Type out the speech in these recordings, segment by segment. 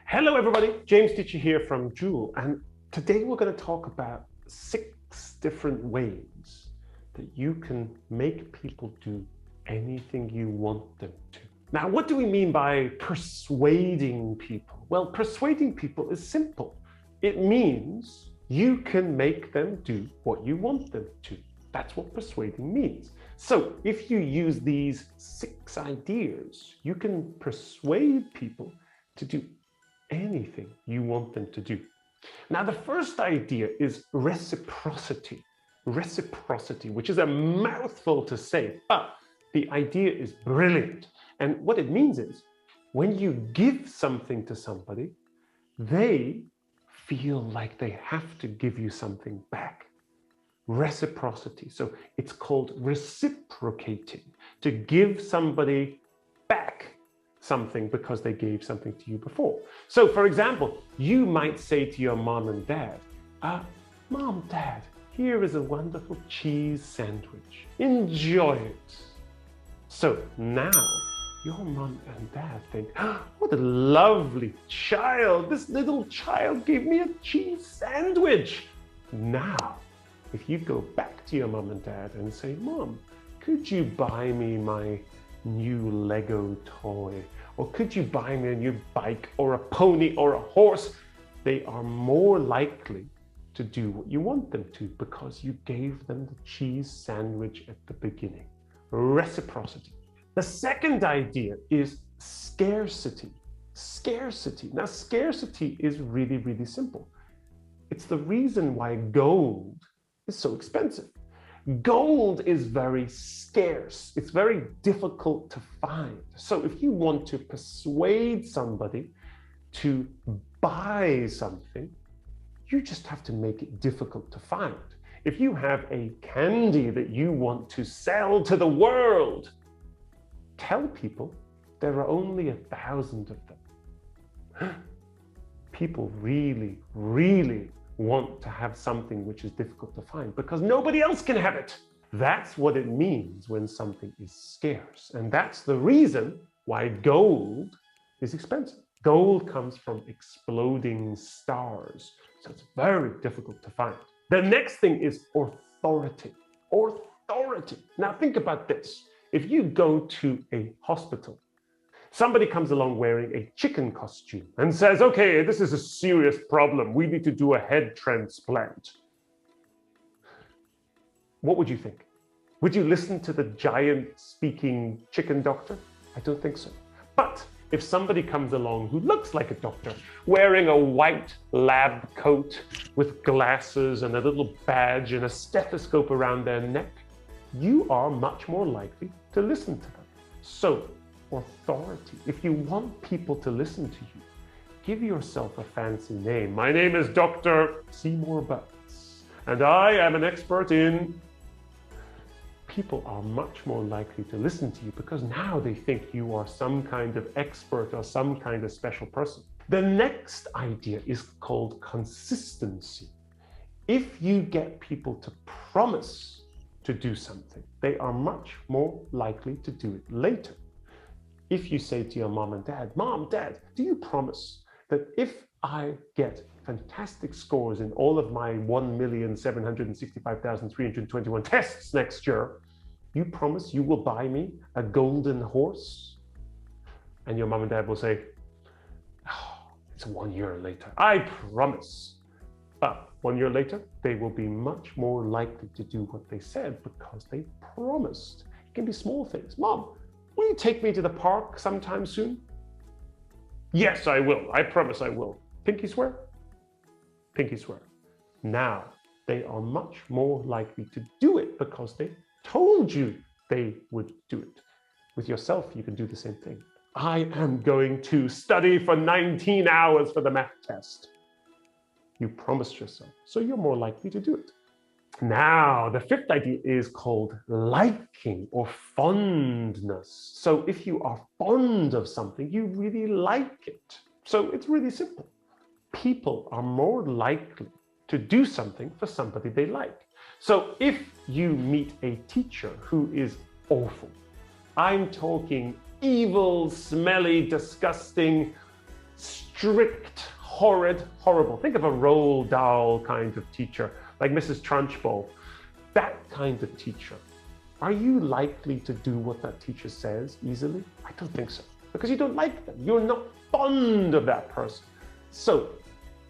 Hello everybody, James Teacher here from Jool, and today we're going to talk about 6 different ways that you can make people do anything you want them to. Now, what do we mean by persuading people? Well, persuading people is simple. It means you can make them do what you want them to. That's what persuading means. So if you use these 6 ideas, you can persuade people to do anything you want them to do. Now, the first idea is reciprocity. Reciprocity, which is a mouthful to say, but the idea is brilliant. And what it means is when you give something to somebody, they feel like they have to give you something back. Reciprocity. So it's called reciprocating, to give somebody back something because they gave something to you before. So for example, you might say to your mom and dad, Mom, Dad, here is a wonderful cheese sandwich. Enjoy it. So now your mom and dad think, what a lovely child. This little child gave me a cheese sandwich. Now, if you go back to your mom and dad and say, Mom, could you buy me my new Lego toy? Or could you buy me a new bike or a pony or a horse? They are more likely to do what you want them to because you gave them the cheese sandwich at the beginning. Reciprocity. The second idea is scarcity. Scarcity. Now, scarcity is really, really simple. It's the reason why gold is so expensive. Gold is very scarce. It's very difficult to find. So if you want to persuade somebody to buy something, you just have to make it difficult to find. If you have a candy that you want to sell to the world, tell people there are only 1,000 of them. People really, really want to have something which is difficult to find because nobody else can have it. That's what it means when something is scarce. And that's the reason why gold is expensive. Gold comes from exploding stars. So it's very difficult to find. The next thing is authority. Authority. Now think about this. If you go to a hospital, somebody comes along wearing a chicken costume and says, okay, this is a serious problem. We need to do a head transplant. What would you think? Would you listen to the giant speaking chicken doctor? I don't think so. But if somebody comes along who looks like a doctor, wearing a white lab coat with glasses and a little badge and a stethoscope around their neck, you are much more likely to listen to them. So, authority. If you want people to listen to you, give yourself a fancy name. My name is Dr. Seymour Butts, and I am an expert in... People are much more likely to listen to you because now they think you are some kind of expert or some kind of special person. The next idea is called consistency. If you get people to promise to do something, they are much more likely to do it later. If you say to your mom and dad, Mom, Dad, do you promise that if I get fantastic scores in all of my 1,765,321 tests next year, you promise you will buy me a golden horse? And your mom and dad will say, oh, it's 1 year later. I promise. But 1 year later, they will be much more likely to do what they said because they promised. It can be small things. Mom, will you take me to the park sometime soon? Yes, I will. I promise I will. Pinky swear? Pinky swear. Now, they are much more likely to do it because they told you they would do it. With yourself, you can do the same thing. I am going to study for 19 hours for the math test. You promised yourself, so you're more likely to do it. Now, the 5th idea is called liking or fondness. So if you are fond of something, you really like it. So it's really simple. People are more likely to do something for somebody they like. So if you meet a teacher who is awful, I'm talking evil, smelly, disgusting, strict, horrid, horrible. Think of a Roald Dahl kind of teacher, like Mrs. Trunchbull. That kind of teacher. Are you likely to do what that teacher says easily? I don't think so, because you don't like them. You're not fond of that person. So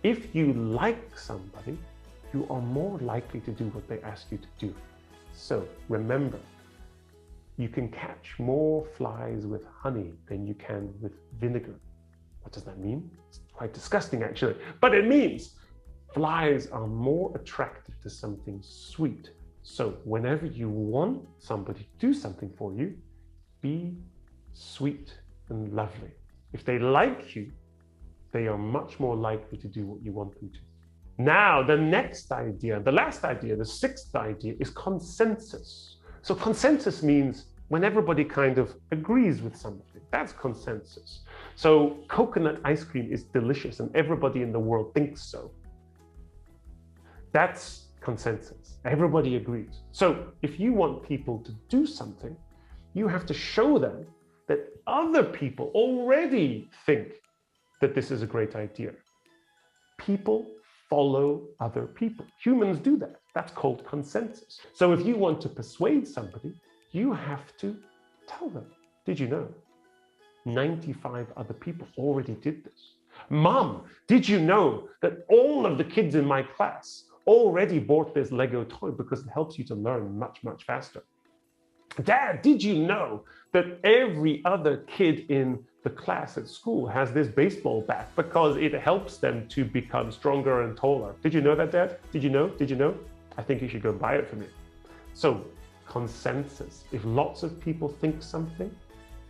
if you like somebody, you are more likely to do what they ask you to do. So remember, you can catch more flies with honey than you can with vinegar. What does that mean? It's quite disgusting, actually. But it means flies are more attracted to something sweet. So whenever you want somebody to do something for you, be sweet and lovely. If they like you, they are much more likely to do what you want them to. Now, the next idea, the last idea, the sixth idea is consensus. So consensus means when everybody kind of agrees with something. That's consensus. So coconut ice cream is delicious and everybody in the world thinks so. That's consensus. Everybody agrees. So if you want people to do something, you have to show them that other people already think that this is a great idea. People follow other people. Humans do that. That's called consensus. So if you want to persuade somebody, you have to tell them. Did you know 95 other people already did this? Mom, did you know that all of the kids in my class already bought this Lego toy because it helps you to learn much, much faster? Dad, did you know that every other kid in the class at school has this baseball bat because it helps them to become stronger and taller? Did you know that, Dad? Did you know? Did you know? I think you should go buy it for me. So consensus. If lots of people think something,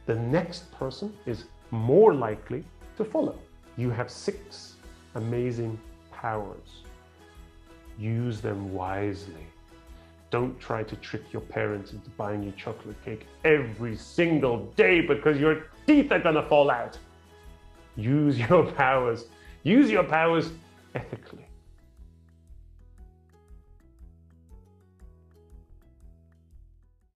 the next person is more likely to follow. You have 6 amazing powers. Use them wisely. Don't try to trick your parents into buying you chocolate cake every single day because your teeth are gonna fall out. Use your powers. Use your powers ethically.